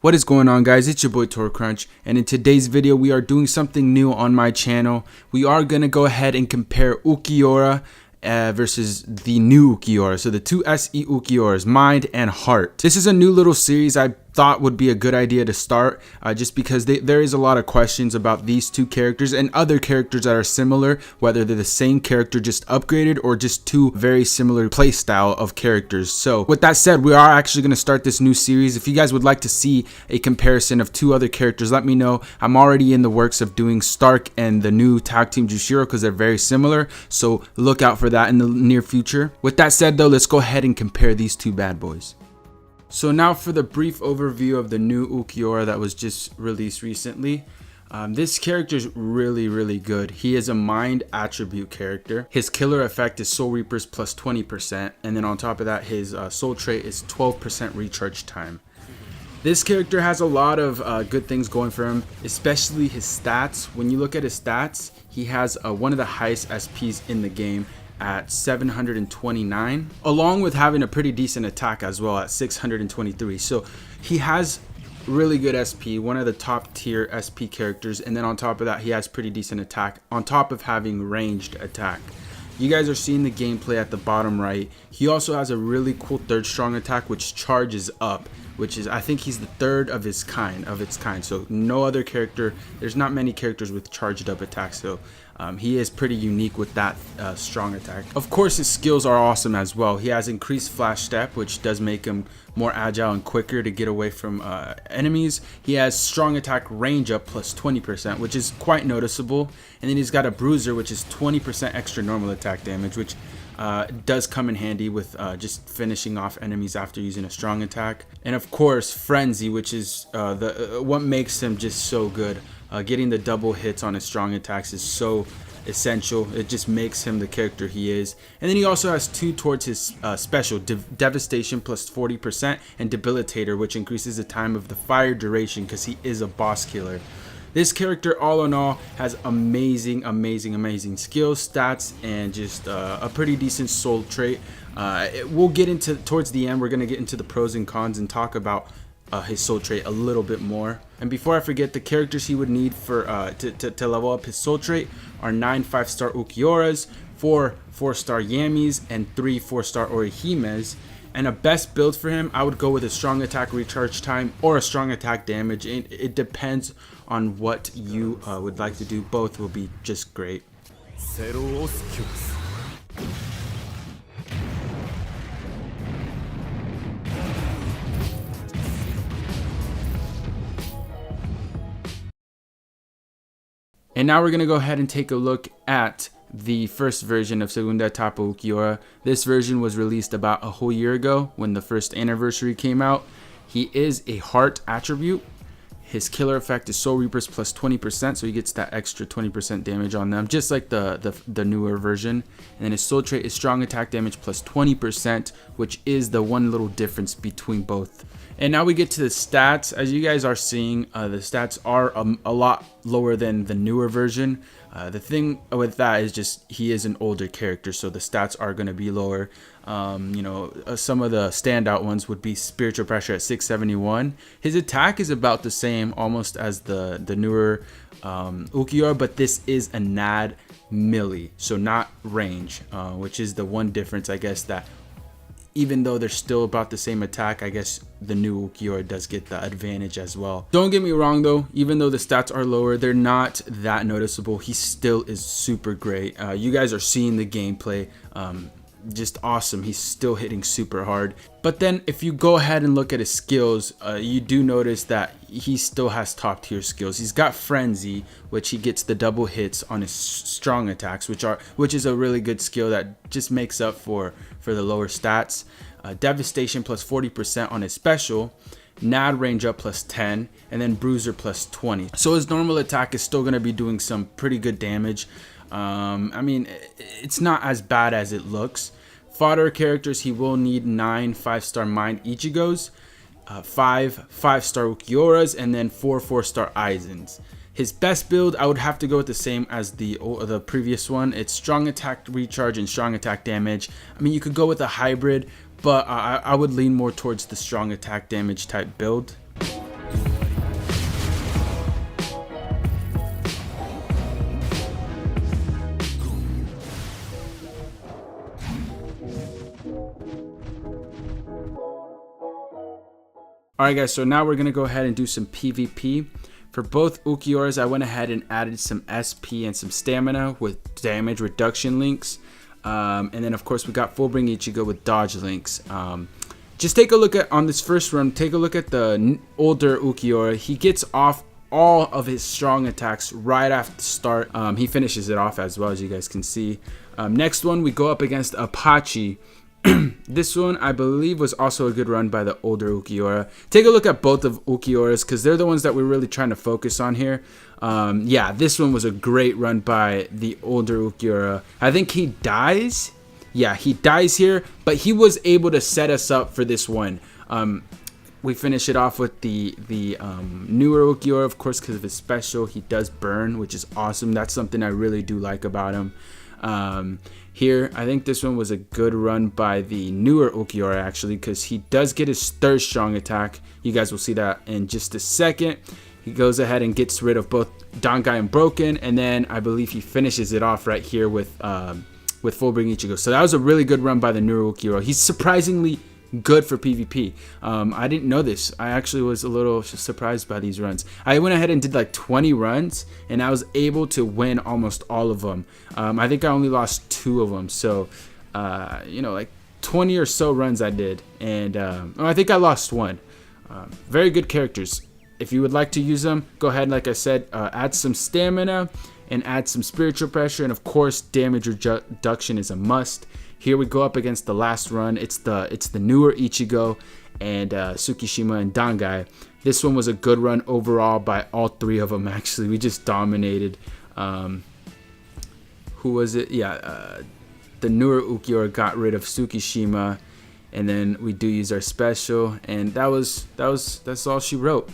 What is going on, guys? It's your boy TorCrunch, and in today's video we are doing something new on my channel. We are going to go ahead and compare Ulquiorra versus the new Ulquiorra. So the two SE Ulquiorras, Mind and Heart. This is a new little series I thought would be a good idea to start just because there is a lot of questions about these two characters and other characters that are similar, whether they're the same character just upgraded or just two very similar play style of characters. So with that said, we are actually going to start this new series. If you guys would like to see a comparison of two other characters, let me know. I'm already in the works of doing Stark and the new tag team Jushiro because they're very similar, so look out for that in the near future. With that said though, let's go ahead and compare these two bad boys. So now for the brief overview of the new Ulquiorra that was just released recently. This character is really good. He is a mind attribute character. His killer effect is Soul Reapers plus 20%, and then on top of that his soul trait is 12% recharge time. This character has a lot of good things going for him, especially his stats. When you look at his stats, he has one of the highest SPs in the game at 729, along with having a pretty decent attack as well at 623. So he has really good SP, one of the top tier SP characters, and then on top of that he has pretty decent attack on top of having ranged attack. You guys are seeing the gameplay at the bottom right. He also has a really cool third strong attack which charges up, which is, I think he's the third of its kind. So no other character, there's not many characters with charged up attacks, so he is pretty unique with that strong attack. Of course his skills are awesome as well. He has increased flash step, which does make him more agile and quicker to get away from enemies. He has strong attack range up plus 20%, which is quite noticeable. And then he's got a bruiser, which is 20% extra normal attack damage, which does come in handy with just finishing off enemies after using a strong attack. And of course frenzy, which is what makes him just so good. Getting the double hits on his strong attacks is so essential. It just makes him the character he is. And then he also has two towards his special, Devastation plus 40% and Debilitator, which increases the time of the fire duration because he is a boss killer. This character all in all has amazing skills, stats, and just a pretty decent soul trait. We'll get into, towards the end, we're going to get into the pros and cons and talk about his soul trait a little bit more. And before I forget, the characters he would need for to level up his soul trait are 9 5-star Ulquiorras, 4 4-star Yamis, and 3 4-star Orihimes. And a best build for him, I would go with a strong attack recharge time or a strong attack damage. It depends on what you would like to do. Both will be just great. And now we're going to go ahead and take a look at the first version of Segunda Etapa Ulquiorra. This version was released about a whole year ago when the first anniversary came out. He is a heart attribute. His killer effect is Soul Reapers plus 20%, so he gets that extra 20% damage on them, just like the newer version. And then his soul trait is strong attack damage plus 20%, which is the one little difference between both. And now we get to the stats. As you guys are seeing, the stats are a lot lower than the newer version. The thing with that is just he is an older character, so the stats are going to be lower. Some of the standout ones would be Spiritual Pressure at 671. His attack is about the same almost as the newer Ulquiorra, but this is a NAD melee, so not range, which is the one difference, I guess, that even though they're still about the same attack, I guess the new Ulquiorra does get the advantage as well. Don't get me wrong though, even though the stats are lower, they're not that noticeable. He still is super great. You guys are seeing the gameplay. Just awesome. He's still hitting super hard. But then if you go ahead and look at his skills, you do notice that he still has top tier skills. He's got frenzy, which he gets the double hits on his strong attacks, which is a really good skill that just makes up for the lower stats. Devastation plus 40% on his special, NAD range up plus 10, and then bruiser plus 20. So his normal attack is still going to be doing some pretty good damage. I mean, it's not as bad as it looks. Fodder characters, he will need 9 5-star Mind Ichigos, 5 5-star Ulquiorras, and then 4 4-star Aizens. His best build, I would have to go with the same as the previous one. It's strong attack recharge and strong attack damage. I mean, you could go with a hybrid, but I would lean more towards the strong attack damage type build. Alright guys, so now we're going to go ahead and do some PvP. For both Ulquioras, I went ahead and added some SP and some stamina with damage reduction links. And then of course we got Full Bring Ichigo with dodge links. Just take a look at, on this first run, take a look at the older Ulquiorra. He gets off all of his strong attacks right after the start. He finishes it off as well, as you guys can see. Next one, we go up against Apache. This one, I believe, was also a good run by the older Ulquiorra. Take a look at both of Ulquiorras because they're the ones that we're really trying to focus on here. Yeah, this one was a great run by the older Ulquiorra. I think he dies. Yeah, he dies here, but he was able to set us up for this one. We finish it off with the newer Ulquiorra, of course, because of his special. He does burn, which is awesome. That's something I really do like about him. Here, I think this one was a good run by the newer Ulquiorra, actually, because he does get his third strong attack. You guys will see that in just a second. He goes ahead and gets rid of both Dangai and Broken, and then I believe he finishes it off right here with Full Bring Ichigo. So that was a really good run by the newer Ulquiorra. He's surprisingly good for PvP. I didn't know this. I actually was a little surprised by these runs. I went ahead and did like 20 runs and I was able to win almost all of them. I think I only lost 2 of them, so you know, like 20 or so runs I did, and I think I lost 1. Very good characters. If you would like to use them, go ahead, like I said, add some stamina and add some spiritual pressure, and of course damage reduction is a must. Here we go up against the last run. It's the newer Ichigo and Tsukishima and Dangai. This one was a good run overall by all 3 of them, actually. We just dominated. Who was it? Yeah, the newer Ulquiorra got rid of Tsukishima, and then we do use our special, and that's all she wrote.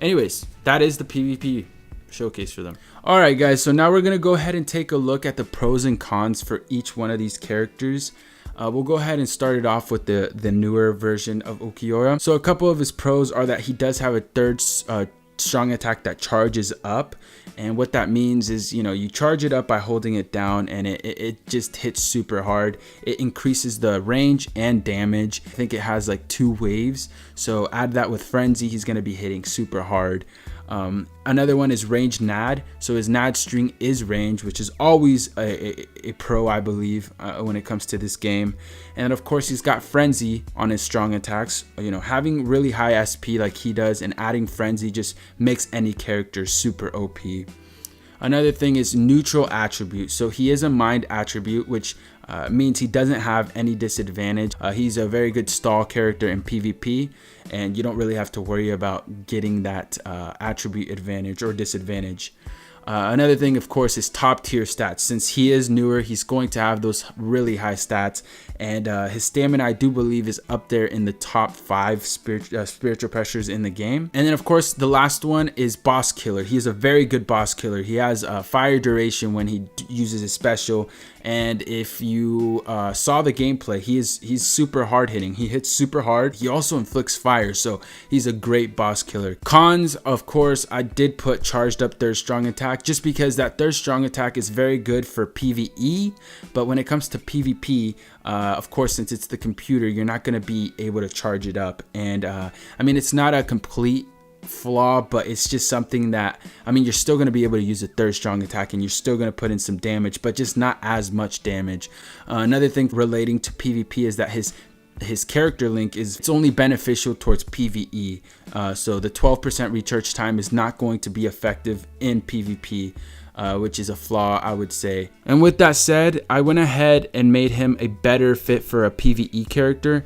Anyways, that is the PvP showcase for them. Alright guys, so now we're gonna go ahead and take a look at the pros and cons for each one of these characters. We'll go ahead and start it off with the newer version of Ulquiorra. So a couple of his pros are that he does have a third strong attack that charges up, and what that means is, you know, you charge it up by holding it down, and it just hits super hard. It increases the range and damage. I think it has like 2 waves, so add that with Frenzy, he's going to be hitting super hard. Another one is range nad, so his nad string is range, which is always a pro, I believe, when it comes to this game. And of course he's got Frenzy on his strong attacks. You know, having really high SP like he does and adding Frenzy just makes any character super OP. Another thing is neutral attribute. So he is a mind attribute, which means he doesn't have any disadvantage. He's a very good stall character in PvP, and you don't really have to worry about getting that attribute advantage or disadvantage. Another thing, of course, is top tier stats. Since he is newer, he's going to have those really high stats, and his stamina, I do believe, is up there in the top 5 spiritual pressures in the game. And then of course the last one is boss killer. He is a very good boss killer. He has fire duration when he uses his special, and if you saw the gameplay, he's super hard hitting. He hits super hard. He also inflicts fire, so he's a great boss killer. Cons, of course, I did put charged up third strong attack, just because that third strong attack is very good for PvE, but when it comes to PvP, of course, since it's the computer, you're not going to be able to charge it up. And I mean, it's not a complete flaw, but it's just something that, I mean, you're still going to be able to use a third strong attack, and you're still going to put in some damage, but just not as much damage. Another thing relating to PvP is that his character link it's only beneficial towards PvE, so the 12% recharge time is not going to be effective in PvP, which is a flaw, I would say. And with that said, I went ahead and made him a better fit for a PvE character,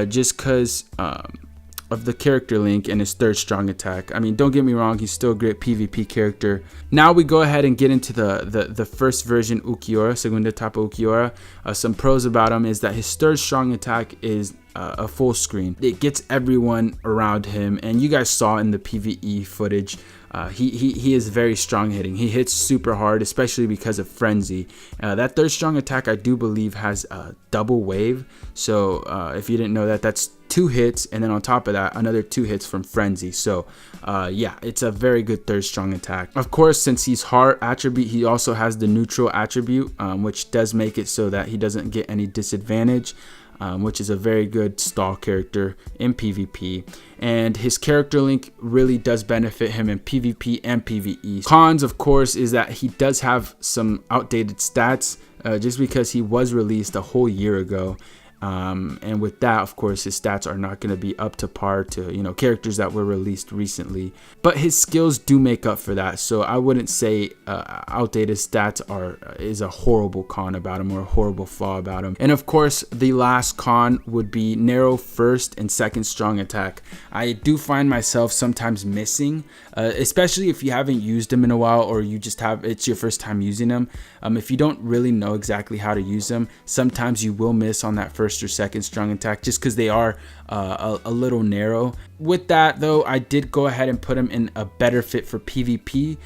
just because of the character link and his third strong attack. I mean, don't get me wrong, he's still a great PvP character. Now we go ahead and get into the first version Ulquiorra, segunda etapa Ulquiorra. Some pros about him is that his third strong attack is a full screen. It gets everyone around him, and you guys saw in the PvE footage, he is very strong hitting. He hits super hard, especially because of Frenzy. That third strong attack, I do believe, has a double wave. So if you didn't know that, that's 2 hits, and then on top of that, another 2 hits from Frenzy. So yeah, it's a very good third strong attack. Of course, since he's hard attribute, he also has the neutral attribute, which does make it so that he doesn't get any disadvantage. Which is a very good stall character in PvP. and his character link really does benefit him in PvP and PvE. Cons, of course, is that he does have some outdated stats just because he was released a whole year ago. And with that, of course, his stats are not going to be up to par to, you know, characters that were released recently. But his skills do make up for that. So I wouldn't say outdated stats is a horrible con about him or a horrible flaw about him. And of course, the last con would be narrow first and second strong attack. I do find myself sometimes missing, especially if you haven't used him in a while or you just it's your first time using him. If you don't really know exactly how to use them, sometimes you will miss on that first or second strong attack just because they are a little narrow. With that though, I did go ahead and put him in a better fit for PvP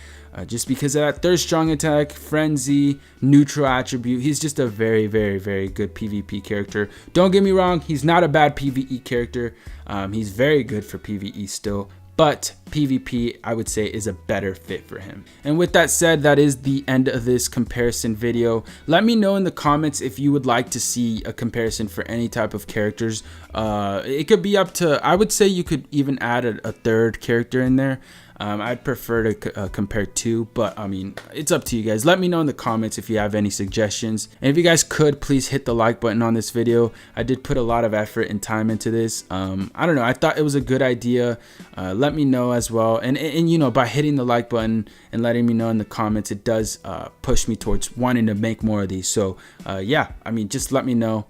just because of that third strong attack, frenzy, neutral attribute. He's just a very, very, very good PvP character. Don't get me wrong, he's not a bad PvE character. He's very good for PvE still, but PvP, I would say, is a better fit for him. And with that said, that is the end of this comparison video. Let me know in the comments if you would like to see a comparison for any type of characters. It could be up to, I would say you could even add a third character in there. I'd prefer to compare two, but I mean, it's up to you guys. Let me know in the comments if you have any suggestions. And if you guys could, please hit the like button on this video. I did put a lot of effort and time into this. I don't know, I thought it was a good idea. Let me know as well. And you know, by hitting the like button and letting me know in the comments, it does push me towards wanting to make more of these. So yeah, I mean, just let me know,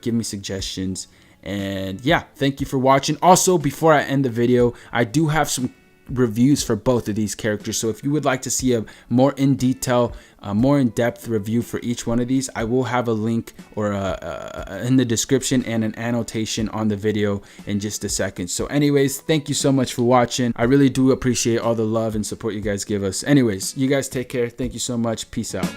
give me suggestions. And yeah, thank you for watching. Also, before I end the video, I do have some reviews for both of these characters, so if you would like to see a more in detail, more in-depth review for each one of these, I will have a link or in the description and an annotation on the video in just a second. So anyways, thank you so much for watching. I really do appreciate all the love and support you guys give us. Anyways, you guys take care. Thank you so much. Peace out.